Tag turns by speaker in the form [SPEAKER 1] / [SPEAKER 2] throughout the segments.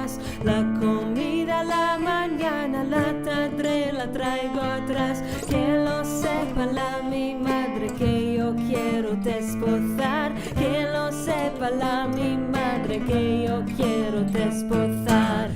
[SPEAKER 1] atrás. La comida a la mañana, la tarde la traigo atrás. Que lo sepa mi madre que yo quiero desposar. Que lo sepa mi madre que yo quiero desposar.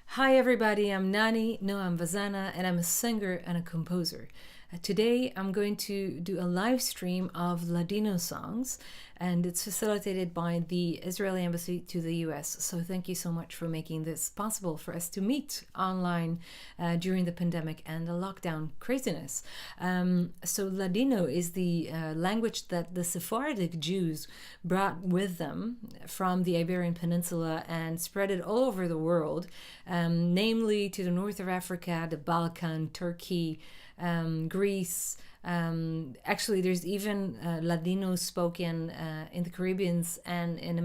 [SPEAKER 1] Hi everybody, I'm Nani Noam Vazana and I'm a singer and a composer. Today I'm going to do a live stream of Ladino songs, and it's facilitated by the Israeli Embassy to the US. So thank you so much for making this possible for us to meet online during the pandemic and the lockdown craziness. So Ladino is the language that the Sephardic Jews brought with them from the Iberian Peninsula and spread it all over the world, namely to the north of Africa, the Balkan, Turkey, Greece. Actually, there's even Ladino spoken in the Caribbean and in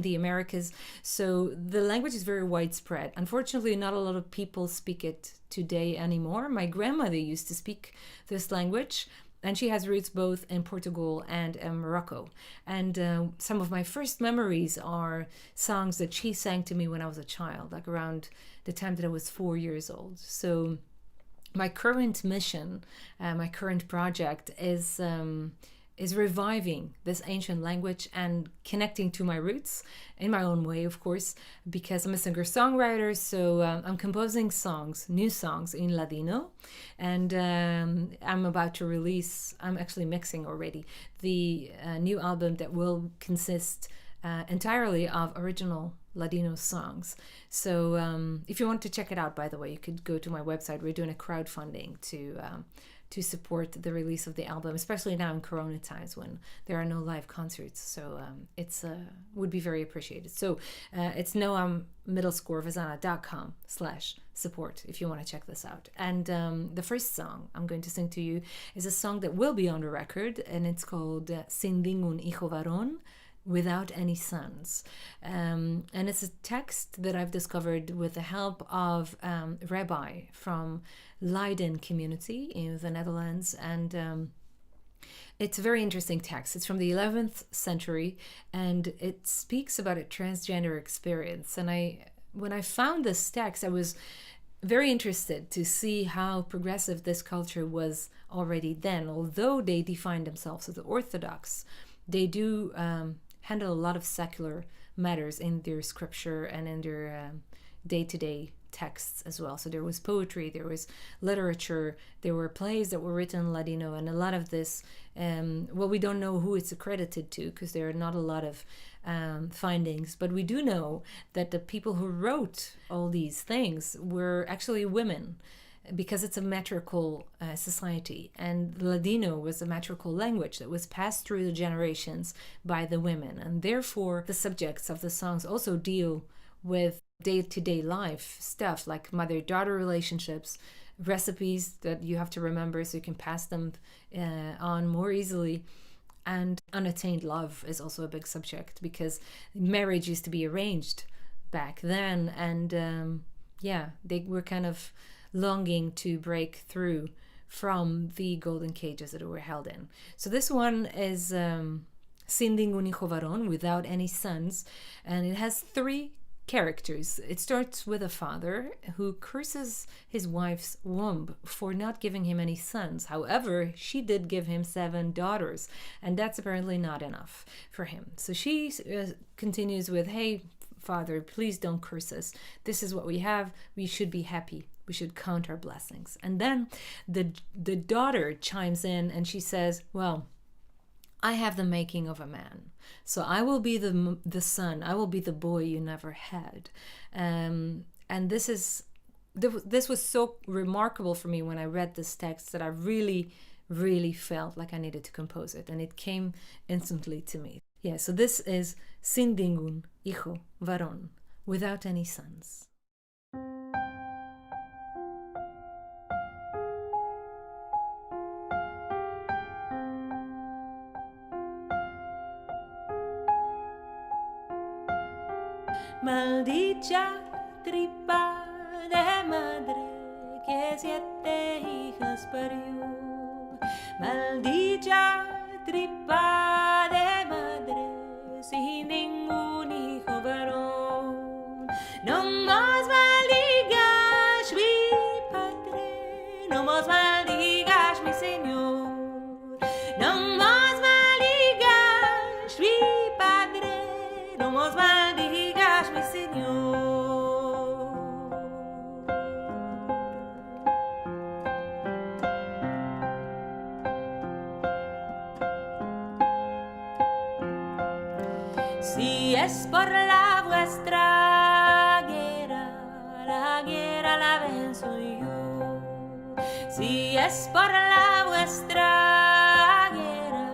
[SPEAKER 1] the Americas. So the language is very widespread. Unfortunately, not a lot of people speak it today anymore. My grandmother used to speak this language, and she has roots both in Portugal and in Morocco. And some of my first memories are songs that she sang to me when I was a child, like around the time that I was 4 years old. So my current mission, my current project is reviving this ancient language and connecting to my roots in my own way, of course, because I'm a singer-songwriter. So I'm composing songs, new songs in Ladino, and I'm about to release, I'm actually mixing already, the new album that will consist entirely of original Ladino songs. So if you want to check it out, by the way, you could go to my website. We're doing a crowdfunding to support the release of the album, especially now in Corona times when there are no live concerts. So it's would be very appreciated. So it's noam_vazana.com/support if you want to check this out. And the first song I'm going to sing to you is a song that will be on the record, and it's called Sin Ningún Hijo Varón, Without Any Sons. And it's a text that I've discovered with the help of a rabbi from Leiden community in the Netherlands. And It's a very interesting text. It's from the 11th century, and it speaks about a transgender experience. And when I found this text, I was very interested to see how progressive this culture was already then. Although they defined themselves as Orthodox, they do handle a lot of secular matters in their scripture and in their day-to-day texts as well. So there was poetry, there was literature, there were plays that were written in Ladino, and a lot of this, well, we don't know who it's accredited to because there are not a lot of findings, but we do know that the people who wrote all these things were actually women, because it's a matriarchal society, and Ladino was a matriarchal language that was passed through the generations by the women, and therefore the subjects of the songs also deal with day-to-day life stuff like mother-daughter relationships, recipes that you have to remember so you can pass them on more easily, and unattained love is also a big subject because marriage used to be arranged back then, and they were kind of longing to break through from the golden cages that they were held in. So this one is Sin ningún hijo varón, without any sons, and it has 3 characters. It starts with a father who curses his wife's womb for not giving him any sons. However, she did give him 7 daughters, and that's apparently not enough for him. So she continues with, hey, Father, please don't curse us. This is what we have. We should be happy. We should count our blessings. And then the daughter chimes in and she says, well, I have the making of a man. So I will be the son. I will be the boy you never had. And this was so remarkable for me when I read this text that I really, really felt like I needed to compose it. And it came instantly to me. Yeah, so this is Sin ningún hijo varón, without any sons. Maldita tripa de madre que 7 hijas parió. Maldita tripa de madre sin ningún hijo varón. No más maldigas mi padre, no más maldigas mi Señor. No más maldigas mi padre, no más maldigas mi Señor. Si es por la vuestra guerra, la guerra la venzo yo. Si es por la vuestra guerra,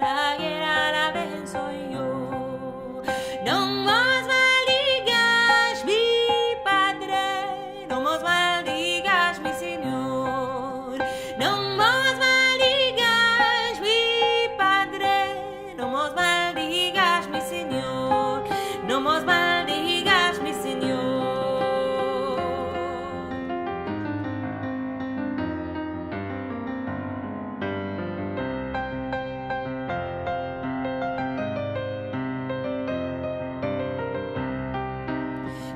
[SPEAKER 1] la guerra la venzo yo. No más maldigas mi Padre, no más maldigas mi Señor. No más maldigas mi Padre, no más maldigas mi Señor. No más maldigas mi Señor.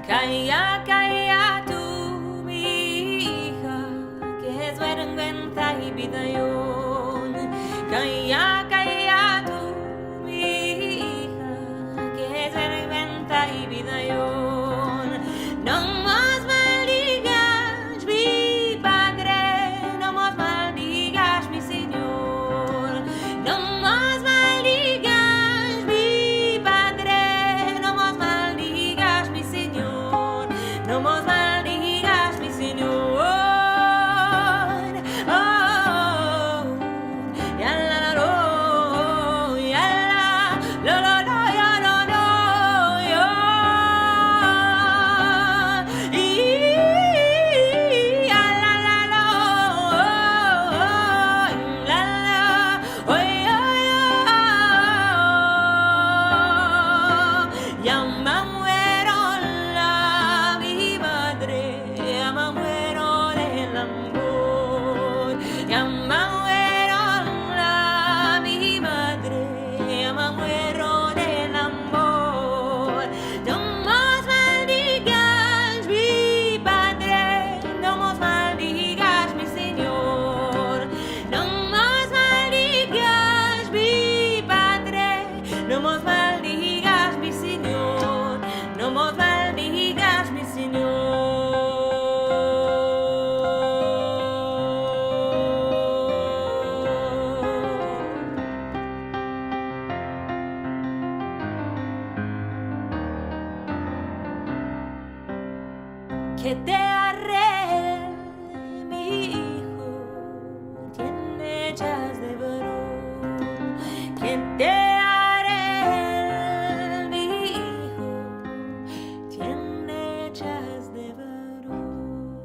[SPEAKER 1] Calla, calla tú, mi hija, que es vergüenza y bidayón. Calla, calla tú, mi hija, que es vergüenza y bidayón. No más maldigas mi Padre, no más maldigas mi Señor. No más maldigas mi Padre, no más maldigas mi Señor. No más maldigas mi Señor. Oh, ya la la que te haré, mi hijo, tiene hechas de varón, que te haré, mi hijo, tiene hechas de varón.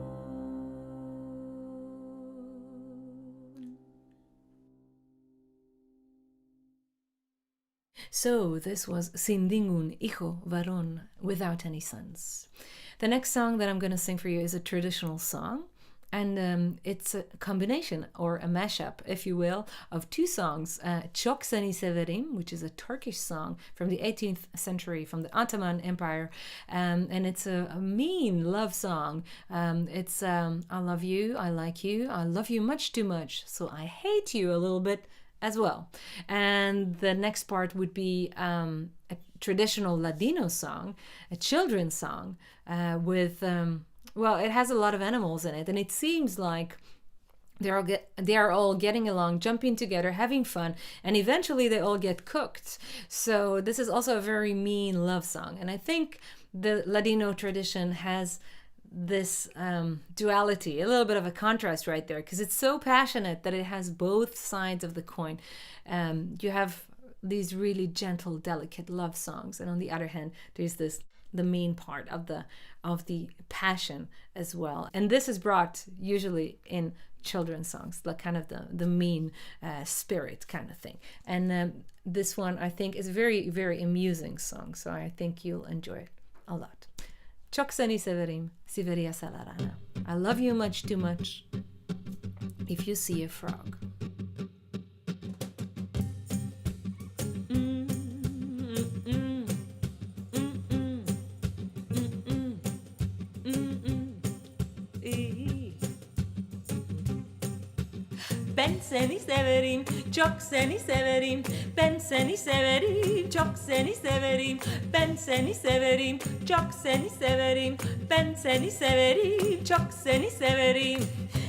[SPEAKER 1] So this was Sin ningún hijo varón, without any sons. The next song that I'm going to sing for you is a traditional song, and it's a combination, or a mashup, if you will, of two songs. Çok Seni Severim, which is a Turkish song from the 18th century, from the Ottoman Empire, and it's a mean love song. It's I love you, I like you, I love you much too much, so I hate you a little bit as well. And the next part would be a traditional Ladino song, a children's song, with well, it has a lot of animals in it, and it seems like they are all getting along, jumping together, having fun, and eventually they all get cooked. So this is also a very mean love song, and I think the Ladino tradition has this duality, a little bit of a contrast right there, because it's so passionate that it has both sides of the coin. You have these really gentle, delicate love songs, and on the other hand, there's the mean part of the passion as well. And this is brought usually in children's songs, like kind of the mean spirit kind of thing. And this one I think is a very, very amusing song, so I think you'll enjoy it a lot. Çok seni severim, Siveria Salarana. I love you much too much. If you see a frog. Ben seni severim, çok seni severim. Ben seni severim, çok seni severim. Ben seni severim, çok seni severim. Ben seni severim, çok seni severim.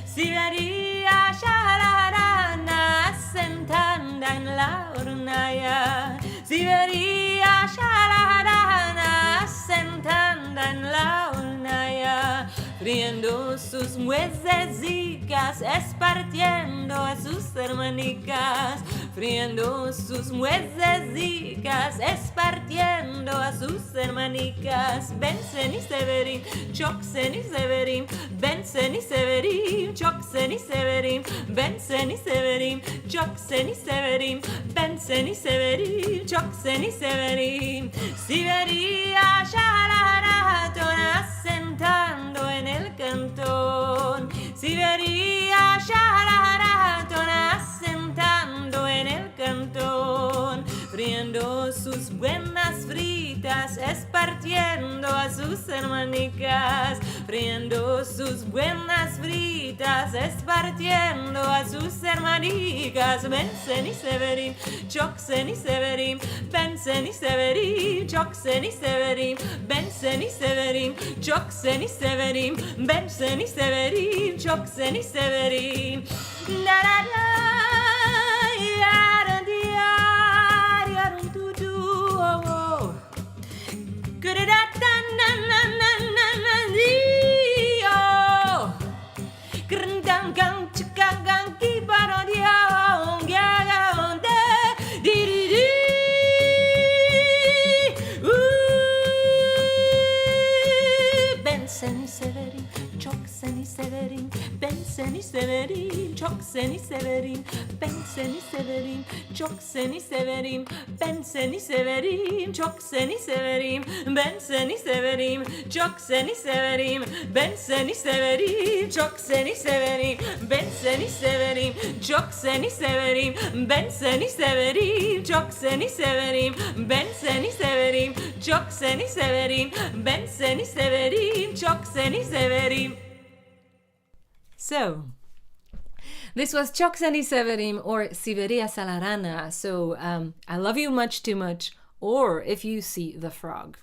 [SPEAKER 1] Siveria shalarana, sentandan la ornaya. Siveria shalarana, sentandan la ornaya. Friendo sus muececicas, espartiendo a sus hermanicas. Friendo sus muececicas, espartiendo a sus hermanicas. Ben seni severim, çok seni severim. Ben seni severim, çok seni severim. Ben seni severim, çok seni severim. Ben seni severim, çok seni severim. Siveria shalara, tonas sentando en el cantón. Siveria shalara, tonas sentando en el cantón. Friendo sus buenas fritas, espartiendo a sus hermanicas. Friendo sus buenas fritas, espartiendo a sus hermanicas. Ben seni severim, çok seni severim. Ben seni severim, çok seni severim. Ben seni severim, çok seni severim. Ben seni severim, çok seni severim. La la la. Ben seni severim, çok seni severim. Ben seni severim, çok seni severim. Ben seni severim, çok seni severim. Ben seni severim, çok seni severim. Ben seni severim, çok seni severim. Ben seni severim, çok seni severim. Ben seni severim, çok seni severim. Ben seni severim, çok seni severim. Ben seni severim, çok seni severim. So, this was Çok seni severim, or Siveria Salarana. So, I love you much too much, or if you see the frog.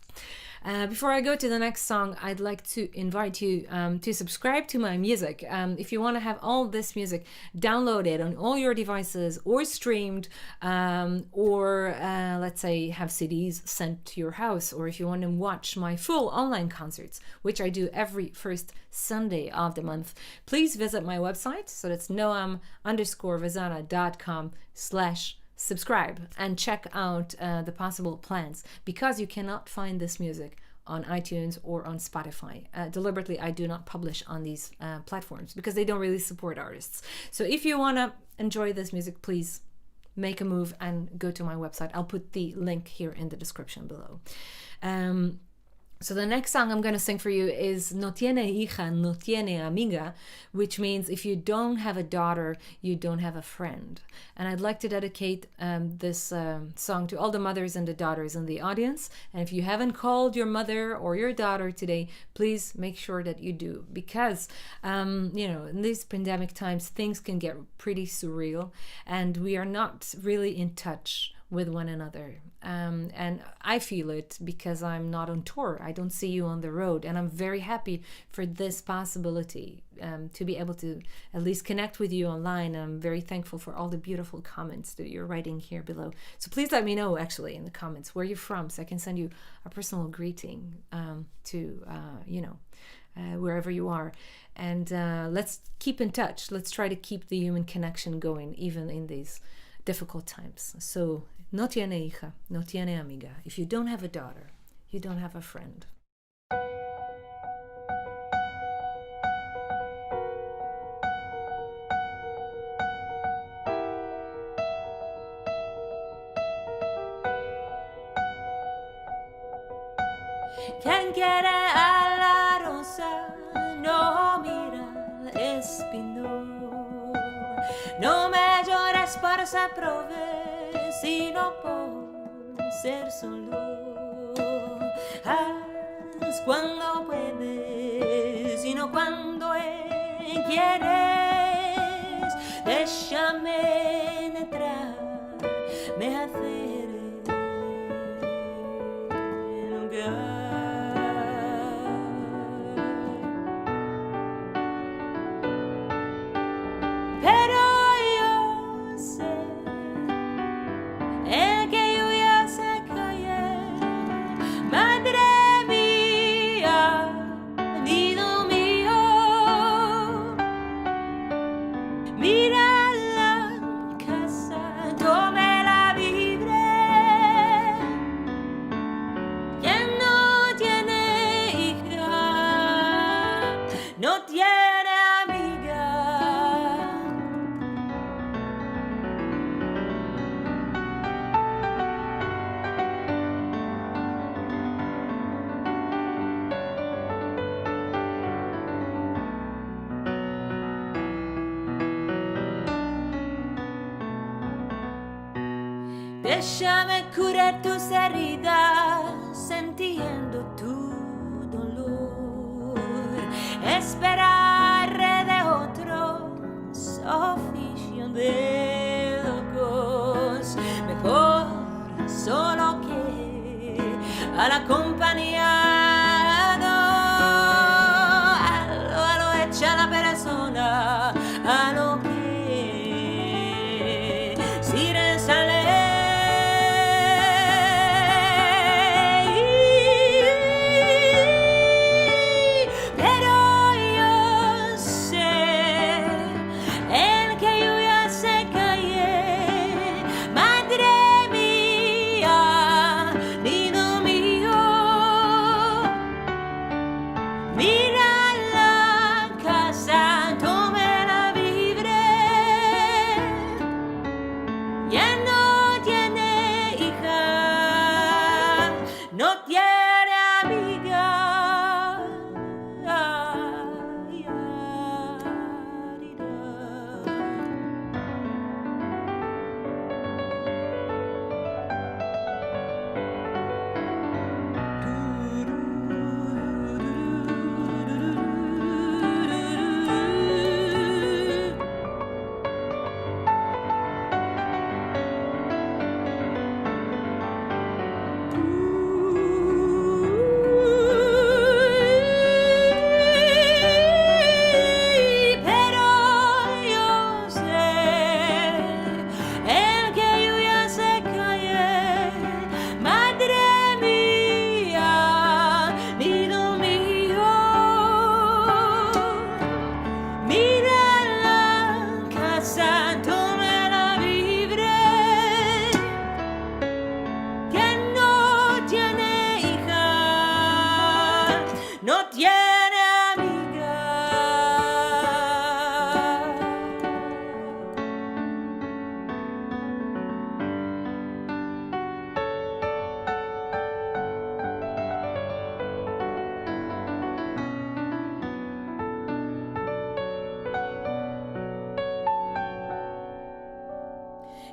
[SPEAKER 1] Before I go to the next song, I'd like to invite you to subscribe to my music. If you want to have all this music downloaded on all your devices or streamed, or let's say have CDs sent to your house, or if you want to watch my full online concerts, which I do every first Sunday of the month, please visit my website. So that's noam_vazana.com/subscribe and check out the possible plans, because you cannot find this music on iTunes or on Spotify. Deliberately, I do not publish on these platforms because they don't really support artists. So if you want to enjoy this music, please make a move and go to my website. I'll put the link here in the description below. So the next song I'm going to sing for you is No tiene hija, no tiene amiga, which means if you don't have a daughter, you don't have a friend. And I'd like to dedicate this song to all the mothers and the daughters in the audience. And if you haven't called your mother or your daughter today, please make sure that you do, because in these pandemic times, things can get pretty surreal and we are not really in touch with one another. And I feel it because I'm not on tour. I don't see you on the road. And I'm very happy for this possibility to be able to at least connect with you online. And I'm very thankful for all the beautiful comments that you're writing here below. So please let me know actually in the comments where you're from, so I can send you a personal greeting to, wherever you are. And let's keep in touch. Let's try to keep the human connection going even in these difficult times. So no tiene hija, no tiene amiga. If you don't have a daughter, you don't have a friend.
[SPEAKER 2] Quien quiere a la rosa no mira el espino. No me llores por esa prove, sino por ser solo. Haz cuando puedes, sino cuando quieres. Déjame entrar, me hacer lugar. Déjame curar tus heridas, sintiendo tu dolor. Esperar de otros, oficio de locos. Mejor solo que al acompañado. A lo echa la persona, a lo que si resale.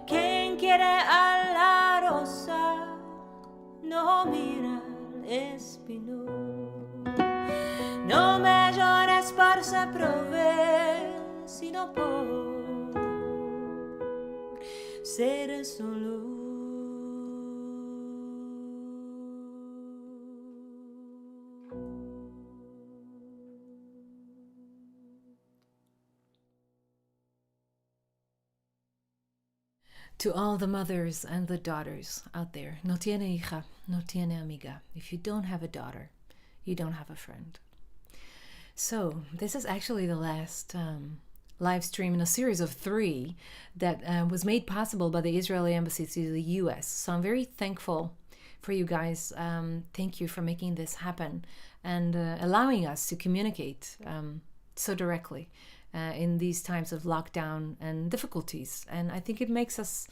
[SPEAKER 2] Quien quiere a la rosa no mira el espino. No me llores por saprove, sino por ser solo.
[SPEAKER 1] To all the mothers and the daughters out there, no tiene hija, no tiene amiga. If you don't have a daughter, you don't have a friend. So this is actually the last live stream in a series of 3 that was made possible by the Israeli embassy to the US. So I'm very thankful for you guys. Thank you for making this happen and allowing us to communicate so directly in these times of lockdown and difficulties. And I think it makes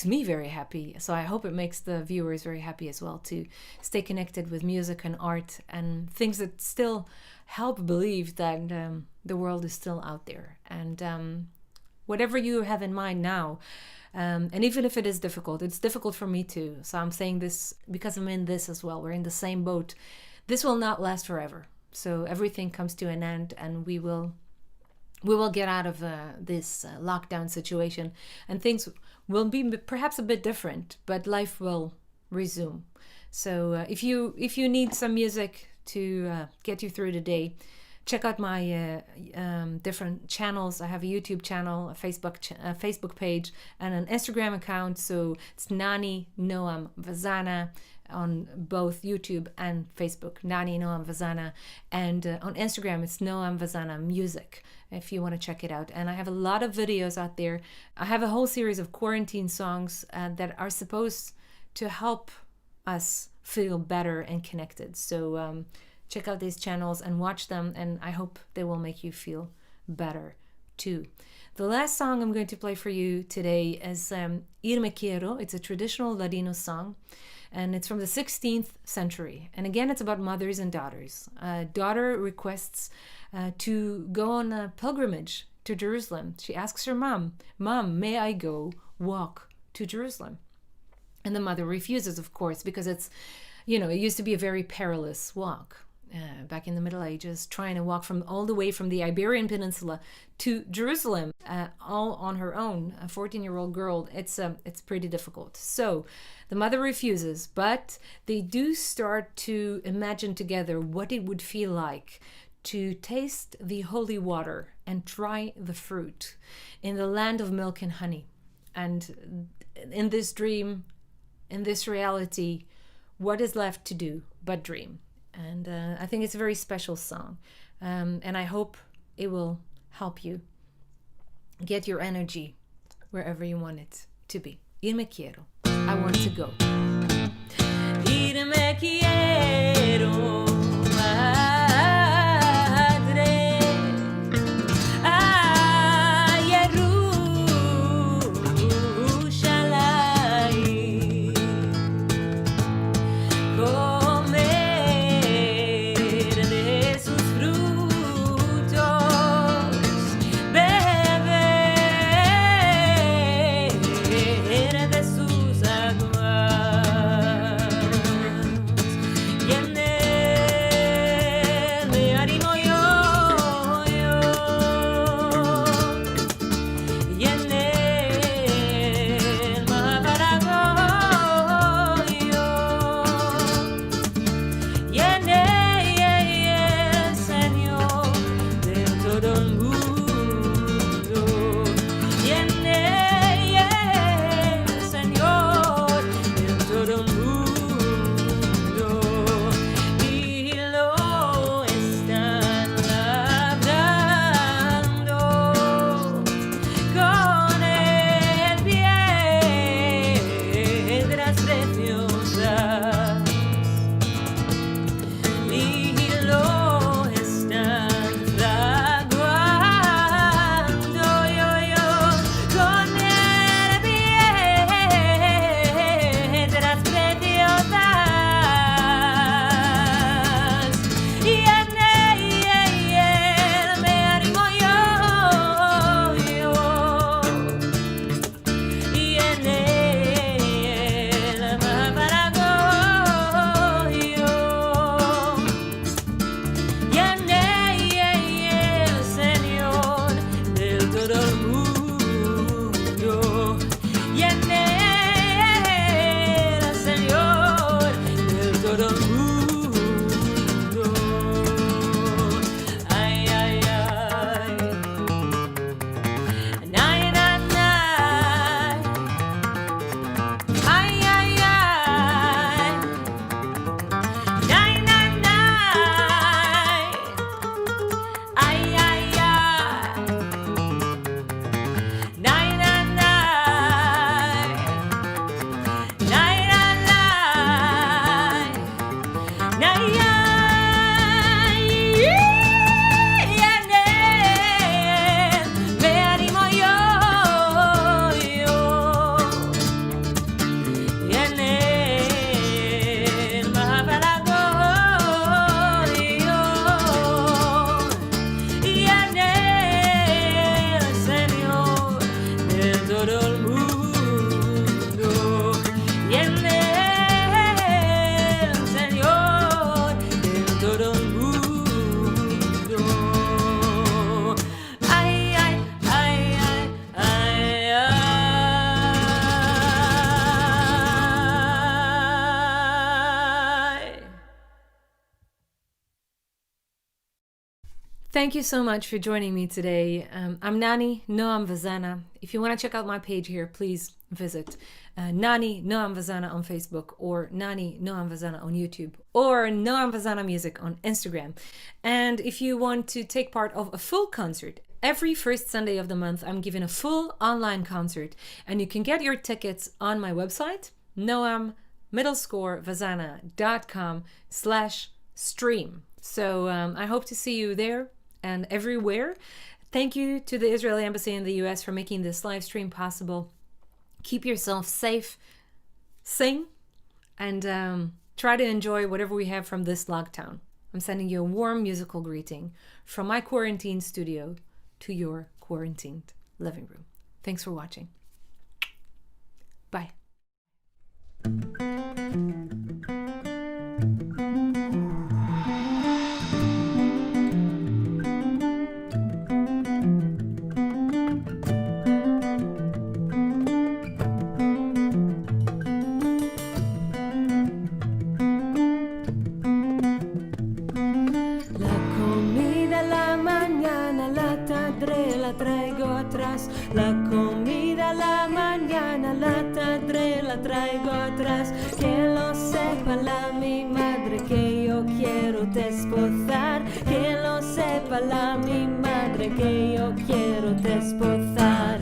[SPEAKER 1] me very happy. So I hope it makes the viewers very happy as well to stay connected with music and art and things that still help believe that the world is still out there. And whatever you have in mind now, and even if it is difficult, it's difficult for me too. So I'm saying this because I'm in this as well. We're in the same boat. This will not last forever. So everything comes to an end, and we will get out of this lockdown situation, and things will be perhaps a bit different, but life will resume. So if you need some music to get you through the day, check out my different channels. I have a YouTube channel, a Facebook page, and an Instagram account. So it's Nani Noam Vazana on both YouTube and Facebook, Nani Noam Vazana, and on Instagram it's Noam Vazana Music, if you want to check it out. And I have a lot of videos out there. I have a whole series of quarantine songs that are supposed to help us feel better and connected. So check out these channels and watch them, and I hope they will make you feel better too. The last song I'm going to play for you today is Ir Quiero. It's a traditional Ladino song, and it's from the 16th century. And again, it's about mothers and daughters. A daughter requests to go on a pilgrimage to Jerusalem. She asks her mom, may I go walk to Jerusalem? And the mother refuses, of course, because it used to be a very perilous walk. Back in the Middle Ages, trying to walk all the way from the Iberian Peninsula to Jerusalem, all on her own, a 14-year-old girl. It's pretty difficult. So the mother refuses, but they do start to imagine together what it would feel like to taste the holy water and try the fruit in the land of milk and honey. And in this dream, in this reality, what is left to do but dream? And I think it's a very special song. And I hope it will help you get your energy wherever you want it to be. Ir me quiero. I want to go.
[SPEAKER 2] Ir me quiero.
[SPEAKER 1] Thank you so much for joining me today. I'm Nani Noam Vazana. If you want to check out my page here, please visit Nani Noam Vazana on Facebook, or Nani Noam Vazana on YouTube, or Noam Vazana Music on Instagram. And if you want to take part of a full concert, every first Sunday of the month, I'm giving a full online concert, and you can get your tickets on my website, noam_vazana.com/stream. So I hope to see you there and everywhere. Thank you to the Israeli Embassy in the US for making this live stream possible. Keep yourself safe, sing, and try to enjoy whatever we have from this lockdown. I'm sending you a warm musical greeting from my quarantine studio to your quarantined living room. Thanks for watching. Bye.
[SPEAKER 2] La traigo atrás, la comida a la mañana, la tendré, la traigo atrás. Que lo sepa mi madre que yo quiero desposar, que lo sepa mi madre que yo quiero desposar.